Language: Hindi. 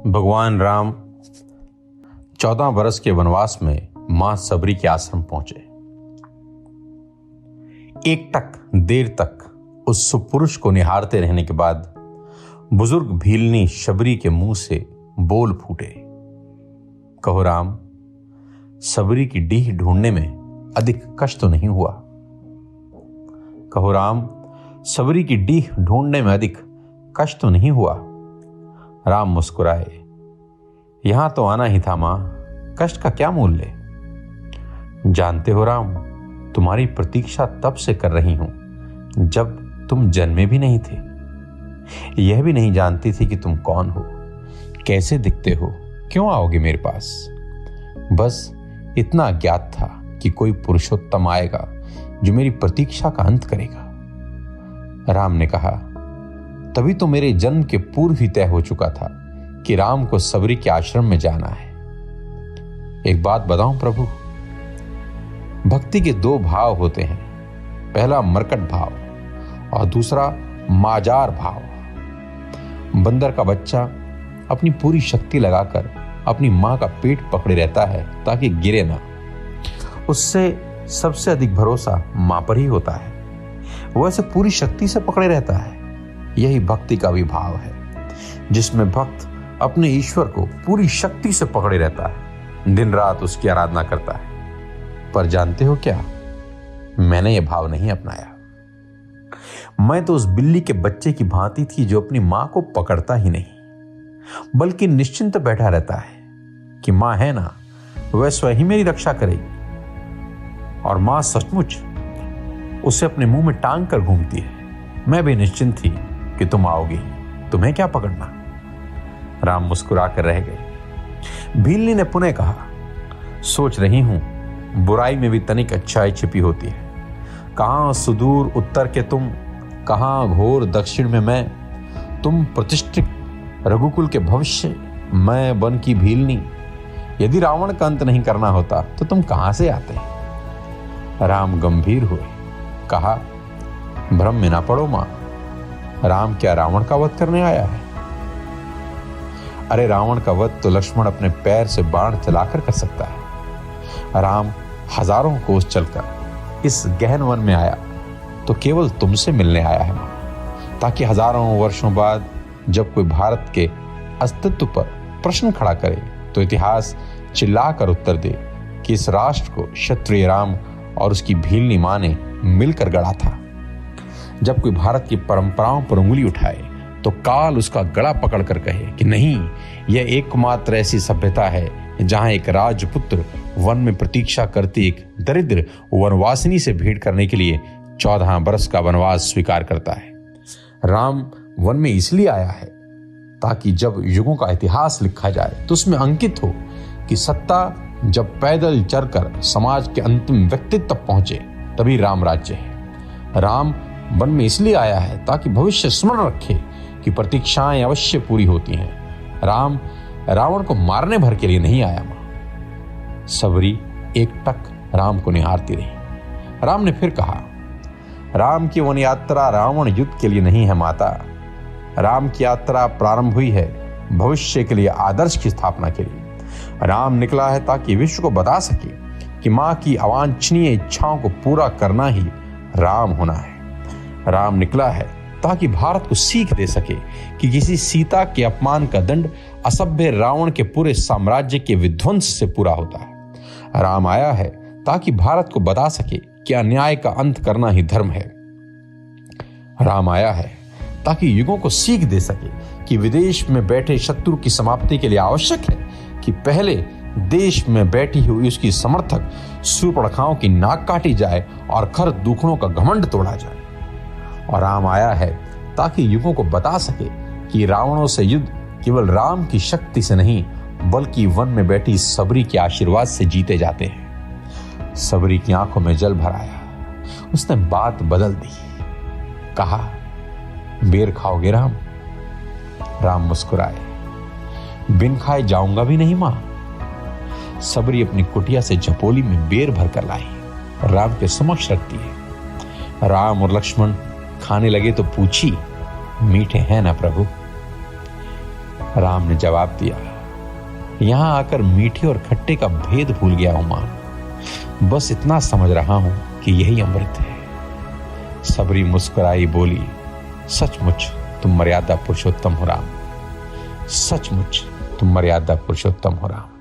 भगवान राम 14 वर्ष के वनवास में मां सबरी के आश्रम पहुंचे। एक टक देर तक उस सुपुरुष को निहारते रहने के बाद बुजुर्ग भीलनी शबरी के मुंह से बोल फूटे, कहो राम, सबरी की डीह ढूंढने में अधिक कष्ट तो नहीं हुआ? कहो राम, सबरी की डीह ढूंढने में अधिक कष्ट तो नहीं हुआ? राम मुस्कुराए, यहां तो आना ही था मां, कष्ट का क्या मूल्य? जानते हो राम, तुम्हारी प्रतीक्षा तब से कर रही हूं जब तुम जन्मे भी नहीं थे। यह भी नहीं जानती थी कि तुम कौन हो, कैसे दिखते हो, क्यों आओगे मेरे पास। बस इतना ज्ञात था कि कोई पुरुषोत्तम आएगा जो मेरी प्रतीक्षा का अंत करेगा। राम ने कहा, तभी तो मेरे जन्म के पूर्व ही तय हो चुका था कि राम को सबरी के आश्रम में जाना है। एक बात बताऊं प्रभु, भक्ति के दो भाव होते हैं, पहला मरकट भाव और दूसरा माजार भाव। बंदर का बच्चा अपनी पूरी शक्ति लगाकर अपनी मां का पेट पकड़े रहता है ताकि गिरे ना। उससे सबसे अधिक भरोसा मां पर ही होता है, वह ऐसे पूरी शक्ति से पकड़े रहता है। यही भक्ति का भी भाव है, जिसमें भक्त अपने ईश्वर को पूरी शक्ति से पकड़े रहता है, दिन रात उसकी आराधना करता है। पर जानते हो क्या, मैंने यह भाव नहीं अपनाया। मैं तो उस बिल्ली के बच्चे की भांति थी जो अपनी मां को पकड़ता ही नहीं, बल्कि निश्चिंत बैठा रहता है कि मां है ना, वह स्वयं ही मेरी रक्षा करेगी। और मां सचमुच उसे अपने मुंह में टांग कर घूमती है। मैं भी निश्चिंत थी कि तुम आओगी, तुम्हें क्या पकड़ना। राम मुस्कुरा कर रह गए। भीलनी ने पुनः कहा, सोच रही हूं बुराई में भी तनिक अच्छाई छिपी होती है। कहां सुदूर उत्तर के तुम, कहां घोर दक्षिण में मैं। तुम प्रतिष्ठित रघुकुल के भविष्य, मैं वन की भीलनी। यदि रावण का अंत नहीं करना होता तो तुम कहां से आते? राम गंभीर हुए, कहा, भ्रम में ना पड़ो मां, राम क्या रावण का वध करने आया है? अरे रावण का वध तो लक्ष्मण अपने पैर से बाण चलाकर कर सकता है। राम हजारों कोस चलकर इस गहन वन में आया तो केवल तुमसे मिलने आया है मां, ताकि हजारों वर्षों बाद जब कोई भारत के अस्तित्व पर प्रश्न खड़ा करे तो इतिहास चिल्लाकर उत्तर दे कि इस राष्ट्र को क्षत्रिय राम और उसकी भीलनी मां ने मिलकर गढ़ा था। जब कोई भारत की परंपराओं पर उंगली उठाए तो काल उसका गला पकड़कर कहे कि नहीं, यह एकमात्र ऐसी सभ्यता है जहां एक राजपुत्र वन में प्रतीक्षा करती एक दरिद्र वनवासिनी से भेंट करने के लिए 14 वर्ष का वनवास स्वीकार करता है। राम वन में इसलिए आया है ताकि जब युगों का इतिहास लिखा जाए तो उसमें अंकित हो कि सत्ता जब पैदल चलकर समाज के अंतिम व्यक्तित्व तक पहुंचे तभी राम राज्य है। राम वन में इसलिए आया है ताकि भविष्य स्मरण रखे कि प्रतीक्षाएं अवश्य पूरी होती हैं। राम रावण को मारने भर के लिए नहीं आया मां। सबरी एक टक राम को निहारती रही। राम ने फिर कहा, राम की वन यात्रा रावण युद्ध के लिए नहीं है माता। राम की यात्रा प्रारंभ हुई है भविष्य के लिए आदर्श की स्थापना के लिए। राम निकला है ताकि विश्व को बता सके कि मां की अवांछनीय इच्छाओं को पूरा करना ही राम होना है। राम निकला है ताकि भारत को सीख दे सके कि किसी सीता के अपमान का दंड असभ्य रावण के पूरे साम्राज्य के विध्वंस से पूरा होता है। राम आया है ताकि भारत को बता सके कि अन्याय का अंत करना ही धर्म है। राम आया है ताकि युगों को सीख दे सके कि विदेश में बैठे शत्रु की समाप्ति के लिए आवश्यक है कि पहले देश में बैठी हुई उसकी समर्थक सूर्पणखाओं की नाक काटी जाए और खर दूखड़ों का घमंड तोड़ा जाए। और राम आया है ताकि युगों को बता सके कि रावणों से युद्ध केवल राम की शक्ति से नहीं बल्कि वन में बैठी सबरी के आशीर्वाद से जीते जाते हैं। सबरी की आंखों में जल भर आया। उसने बात बदल दी, कहा, बेर खाओगे राम? राम मुस्कुराए, बिन खाए जाऊंगा भी नहीं मां। सबरी अपनी कुटिया से झपोली में बेर भर कर लाई और राम के समक्ष रखती है। राम और लक्ष्मण खाने लगे तो पूछी, मीठे हैं ना प्रभु? राम ने जवाब दिया, यहां आकर मीठे और खट्टे का भेद भूल गया हूं मां। बस इतना समझ रहा हूं कि यही अमृत है। सबरी मुस्कुराई बोली, सचमुच तुम मर्यादा पुरुषोत्तम हो राम, सचमुच तुम मर्यादा पुरुषोत्तम हो राम।